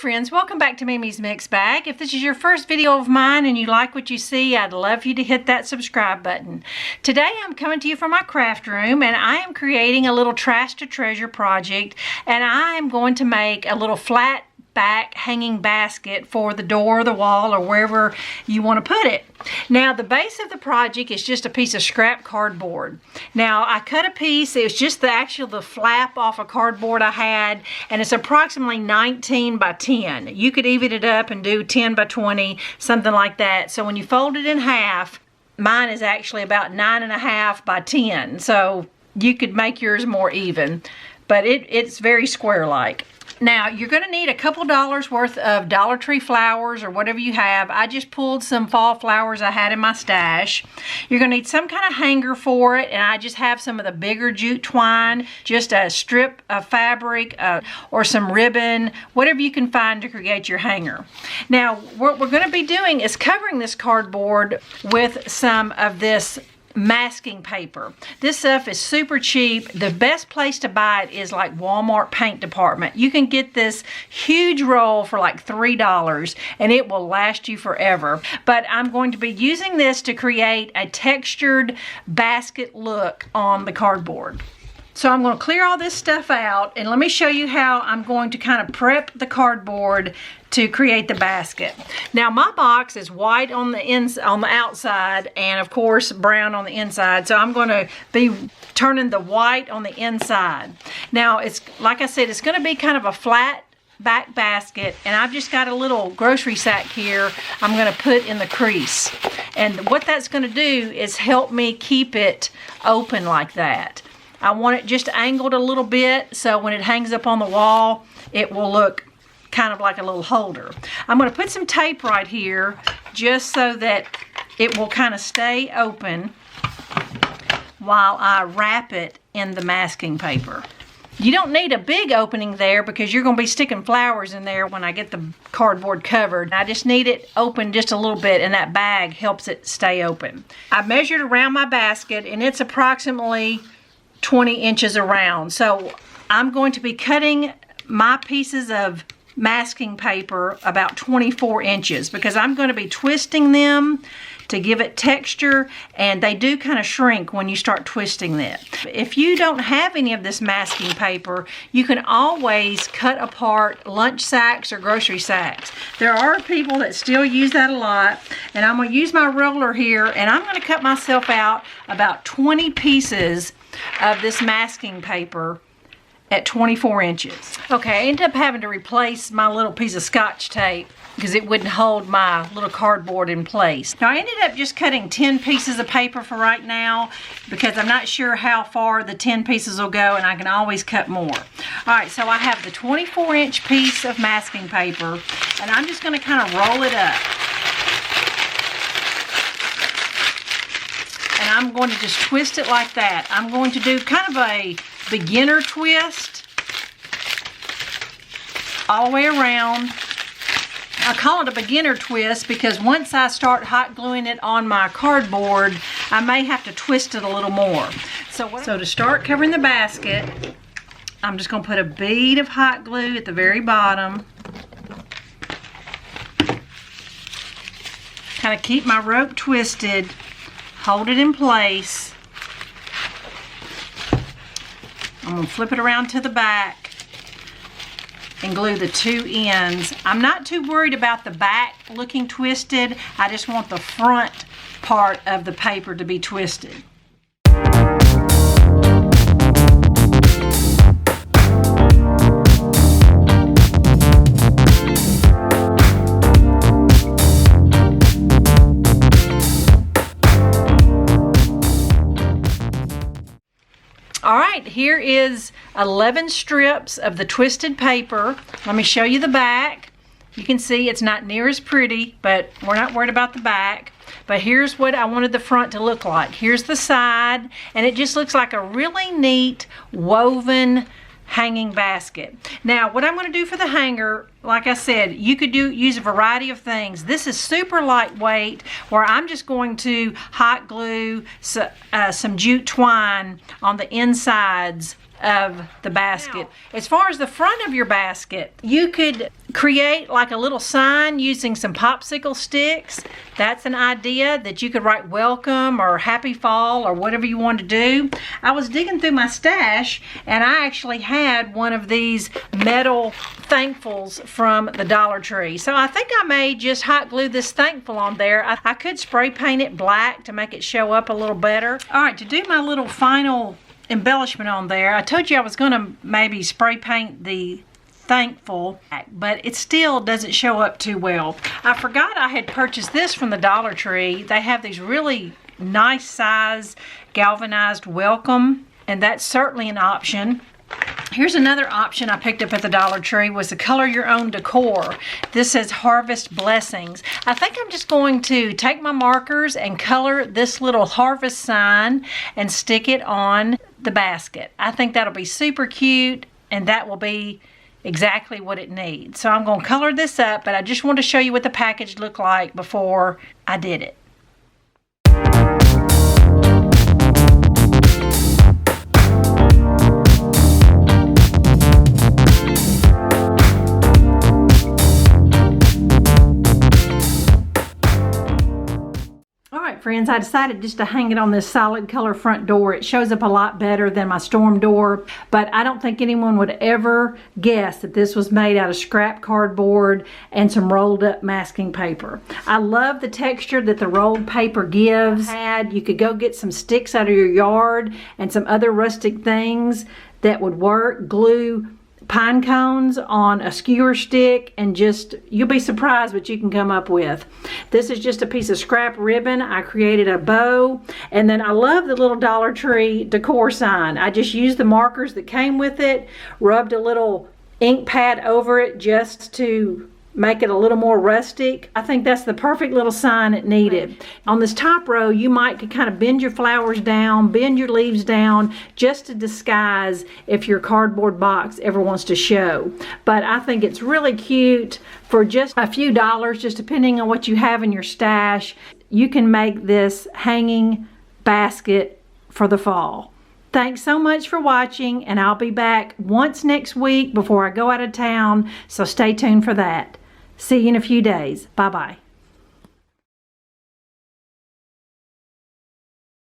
friends, welcome back to Mimi's Mix Bag. If this is your first video of mine and you like what you see, I'd love you to hit that subscribe button. Today I'm coming to you from my craft room and I am creating a little trash to treasure project, and I am going to make a little flat back hanging basket for the door or the wall or wherever you want to put it. Now the base of the project is just a piece of scrap cardboard. Now I cut a piece, it was just the flap off a cardboard I had, and it's approximately 19 by 10. You could even it up and do 10 by 20, something like that. So when you fold it in half, mine is actually about 9.5 by 10. So you could make yours more even, but it's very square-like. Now, you're going to need a couple dollars worth of Dollar Tree flowers or whatever you have. I just pulled some fall flowers I had in my stash. You're going to need some kind of hanger for it, and I just have some of the bigger jute twine, just a strip of fabric or some ribbon, whatever you can find to create your hanger. Now, what we're going to be doing is covering this cardboard with some of this masking paper. This stuff is super cheap. The best place to buy it is like Walmart paint department. You can get this huge roll for like $3 and it will last you forever. But I'm going to be using this to create a textured basket look on the cardboard. So I'm going to clear all this stuff out, and let me show you how I'm going to kind of prep the cardboard to create the basket. Now my box is white on the outside and of course brown on the inside, so I'm going to be turning the white on the inside. Now it's like I said, it's going to be kind of a flat back basket, and I've just got a little grocery sack here I'm going to put in the crease, and what that's going to do is help me keep it open like that. I want it just angled a little bit so when it hangs up on the wall it will look kind of like a little holder. I'm going to put some tape right here just so that it will kind of stay open while I wrap it in the masking paper. You don't need a big opening there because you're going to be sticking flowers in there when I get the cardboard covered. I just need it open just a little bit, and that bag helps it stay open. I measured around my basket and it's approximately 20 inches around. So I'm going to be cutting my pieces of masking paper about 24 inches because I'm going to be twisting them to give it texture, and they do kind of shrink when you start twisting them. If you don't have any of this masking paper, you can always cut apart lunch sacks or grocery sacks. There are people that still use that a lot, and I'm going to use my roller here, and I'm going to cut myself out about 20 pieces of this masking paper at 24 inches. Okay, I ended up having to replace my little piece of Scotch tape because it wouldn't hold my little cardboard in place. Now I ended up just cutting 10 pieces of paper for right now because I'm not sure how far the 10 pieces will go, and I can always cut more. Alright, so I have the 24-inch piece of masking paper, and I'm just going to kind of roll it up. And I'm going to just twist it like that. I'm going to do kind of a beginner twist all the way around. I call it a beginner twist because once I start hot gluing it on my cardboard, I may have to twist it a little more. So to start covering the basket, I'm just going to put a bead of hot glue at the very bottom. Kind of keep my rope twisted, hold it in place. I'm going to flip it around to the back and glue the two ends. I'm not too worried about the back looking twisted. I just want the front part of the paper to be twisted. Alright, here is 11 strips of the twisted paper. Let me show you the back. You can see it's not near as pretty, but we're not worried about the back. But here's what I wanted the front to look like. Here's the side, and it just looks like a really neat woven hanging basket. Now what I'm going to do for the hanger, like I said, you could use a variety of things. This is super lightweight, where I'm just going to hot glue some jute twine on the insides of the basket. As far as the front of your basket, you could create like a little sign using some popsicle sticks. That's an idea that you could write welcome or happy fall or whatever you want to do. I was digging through my stash and I actually had one of these metal thankfuls from the Dollar Tree. So I think I may just hot glue this thankful on there. I could spray paint it black to make it show up a little better. All right, to do my little final embellishment on there, I told you I was going to maybe spray paint the thankful, but it still doesn't show up too well. I forgot I had purchased this from the Dollar Tree. They have these really nice size galvanized welcome, and that's certainly an option. Here's another option I picked up at the Dollar Tree, was the color your own decor. This says harvest blessings. I think I'm just going to take my markers and color this little harvest sign and stick it on the basket. I think that'll be super cute, and that will be exactly what it needs. So I'm going to color this up, but I just want to show you what the package looked like before I did it. Friends, I decided just to hang it on this solid color front door. It shows up a lot better than my storm door, but I don't think anyone would ever guess that this was made out of scrap cardboard and some rolled up masking paper. I love the texture that the rolled paper gives. You could go get some sticks out of your yard and some other rustic things that would work. Glue pine cones on a skewer stick and just, you'll be surprised what you can come up with. This is just a piece of scrap ribbon. I created a bow, and then I love the little Dollar Tree decor sign. I just used the markers that came with it, rubbed a little ink pad over it just to make it a little more rustic. I think that's the perfect little sign it needed. On this top row, you might kind of bend your flowers down, bend your leaves down, just to disguise if your cardboard box ever wants to show. But I think it's really cute for just a few dollars, just depending on what you have in your stash. You can make this hanging basket for the fall. Thanks so much for watching, and I'll be back once next week before I go out of town, so stay tuned for that. See you in a few days. Bye-bye.